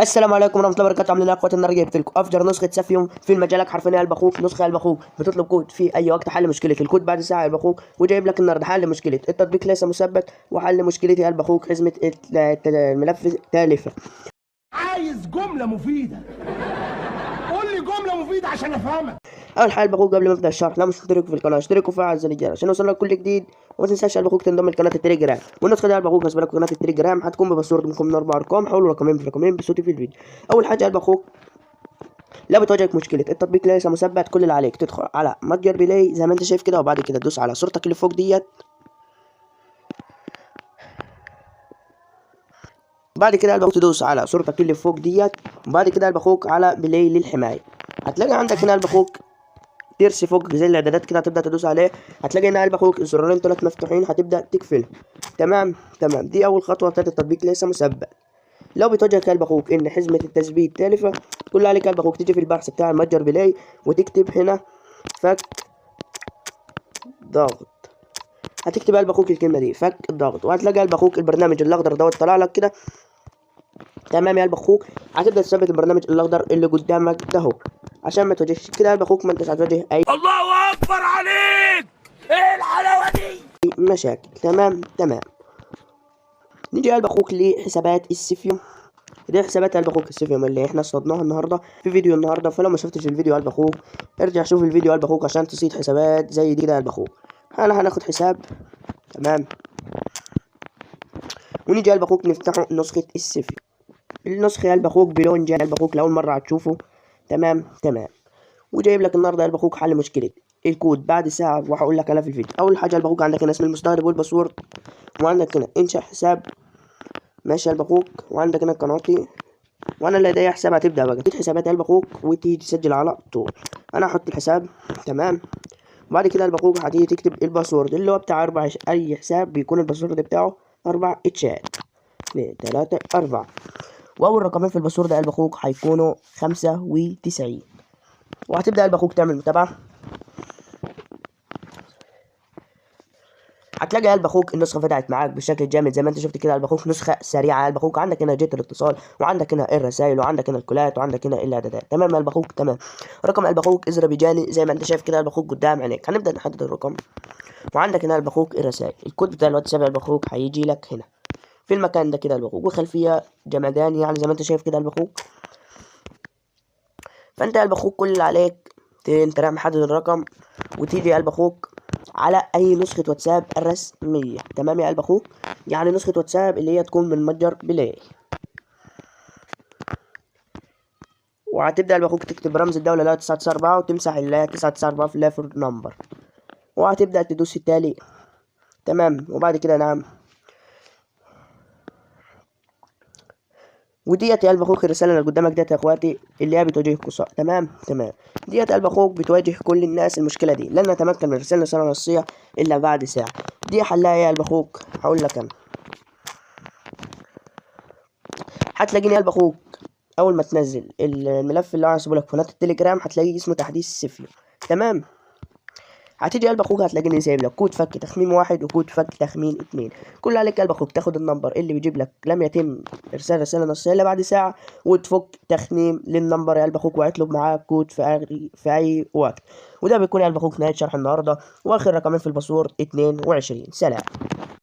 السلام عليكم ورحمه الله وبركاته. عاملين ايه يا اخواتي؟ النهارده جبت لكم افجر نسخه سافيوم في مجالك حرفيا يا قلب اخوك. نسخه يا قلب اخوك بتطلب كود في اي وقت حل مشكله الكود بعد ساعه يا قلب اخوك، وجايب لك النهارده حل مشكله التطبيق ليس مثبت وحل مشكله يا قلب اخوك حزمه الملف تالفه. عايز جملة مفيدة، قول لي جملة مفيدة عشان افهمك. اول حاجه بخوك قبل ما ابدا الشرح، لا مش مشترك في القناه اشترك وفعل زر الجرس عشان يوصلك كل جديد، وما تنساش يا قلب اخوك تنضم لقناه التليجرام. والنسخه دي يا قلب اخوك بالنسبه لك قناه التليجرام هتكون بباسورد من 4 ارقام، حولوا رقمين في رقمين بصوتي في الفيديو. اول حاجه يا قلب اخوك لا بتواجهك مشكلة التطبيق ليس مثبت، كل اللي عليك تدخل على متجر بلاي زي ما انت شايف كده، وبعد كده تدوس على صورتك اللي فوق ديت، بعد كده قلب اخوك تدوس على صورتك اللي فوق ديت، وبعد كده قلب اخوك على بلاي للحماية. هتلاقي عندك هنا قلب اخوك ترس فوق زي الاعدادات كده، هتبدا تدوس عليه، هتلاقي هنا قلب اخوك الزرارين دولت مفتوحين، هتبدا تقفلهم. تمام. دي اول خطوة بتاعت التطبيق ليس مثبت. لو بتواجهك قلب اخوك ان حزمة التثبيت تالفة، كل اللي عليك قلب اخوك تيجي في البحث بتاع المتجر بلاي وتكتب هنا فك ضغط. هتكتب قلب اخوك الكلمه دي فك الضغط، وهتلاقي قلب اخوك البرنامج الاخضر دوت طلع لك كده. تمام يا قلب اخوك، هتبدا تثبت البرنامج الاخضر اللي قدامك ده اهو، عشان ما تواجهش كده قلب اخوك، ما انتش هتواجه اي الله اكبر عليك، ايه الحلاوة دي؟ مشاكل. تمام. نيجي قلب اخوك لحسابات السيفيوم. دي حسابات قلب اخوك السيفيوم اللي احنا صدناها النهارده في فيديو النهارده، فلو ما شفتش الفيديو قلب اخوك ارجع شوف الفيديو قلب اخوك عشان تصيد حسابات زي دي كده قلب اخوك. هناخد حساب. تمام. ونيجي قلب اخوك نفتحه نسخه السيفيوم. النسخة قلب اخوك بلون جاي قلب اخوك لاول مرة هتشوفه. تمام. وجايب لك النهارده قلب اخوك حل مشكلة الكود بعد ساعة، وهقول لك عليها في الفيديو. اول حاجة قلب اخوك عندك هنا اسم المستخدم والباسورد، وعندك هنا انشاء حساب. ماشي قلب اخوك، وعندك هنا قناتي، وانا اللي لدي حساب هتبدا بقى تجيب حسابات قلب اخوك وتيجي تسجل على طول. انا هحط الحساب. تمام. وبعد كده قلب اخوك هتيجي تكتب الباسورد اللي هو بتاع اي حساب بيكون الباسورد بتاعه 4 اتشات 2 3 4، واول رقمين في الباسورد قلب اخوك هيكونوا 95. وهتبدا قلب اخوك تعمل متابعه. هتلاقي قلب اخوك النسخه فتحت معاك بشكل جامد زي ما انت شفت كده قلب اخوك، نسخه سريعه قلب اخوك. عندك هنا جهه الاتصال، وعندك هنا الرسائل، وعندك هنا الكولات، وعندك هنا الاعدادات. تمام قلب اخوك. تمام. رقم قلب اخوك ازربيجاني زي ما انت شايف كده قلب اخوك قدام عينيك. هنبدا نحدد الرقم، وعندك هنا قلب اخوك الرسائل. الكود بتاع الواتساب قلب اخوك هيجي لك هنا في المكان ده كده قلب اخوك، وخلفيه جمداني يعني زي ما انت شايف كده قلب اخوك. فانت قلب اخوك كل اللي عليك انت رايح محدد الرقم، وتيجي قلب اخوك على اي نسخة واتساب الرسمية. تمام يا قلب اخوك، يعني نسخة واتساب اللي هي تكون من متجر بلاي. وهتبدأ قلب اخوك تكتب رمز الدولة اللي هو 994، وتمسح اللي هي 994 في الليفر نمبر، وهتبدأ تدوس التالي. تمام. وبعد كده نعم، وديت يا قلب اخوك الرساله اللي قدامك ديت يا اخواتي اللي هي بتواجهكوا صح. تمام. ديت قلب اخوك بتواجه كل الناس المشكله دي، لن نتمكن من رسالة نصيه الا بعد ساعه. دي حلها يا قلب اخوك هقول لك انا. هتلاقيني يا قلب اخوك اول ما تنزل الملف اللي انا هسيبه لك في قناه التليجرام هتلاقيه اسمه تحديث سيفيوم. تمام. هتيجي قلب اخوك هتلاقيني سايب لك كود فك تخمين 1 وكود فك تخمين 2. كل اللي عليك قلب اخوك تاخد النمبر اللي بيجيب لك لم يتم ارسال رساله نصيه الا بعد ساعه، وتفك تخمين للنمبر يا قلب اخوك، وهيطلب معاك كود في اي وقت. وده بيكون يا قلب اخوك نهايه شرح النهارده، واخر رقمين في الباسورد 22. سلام.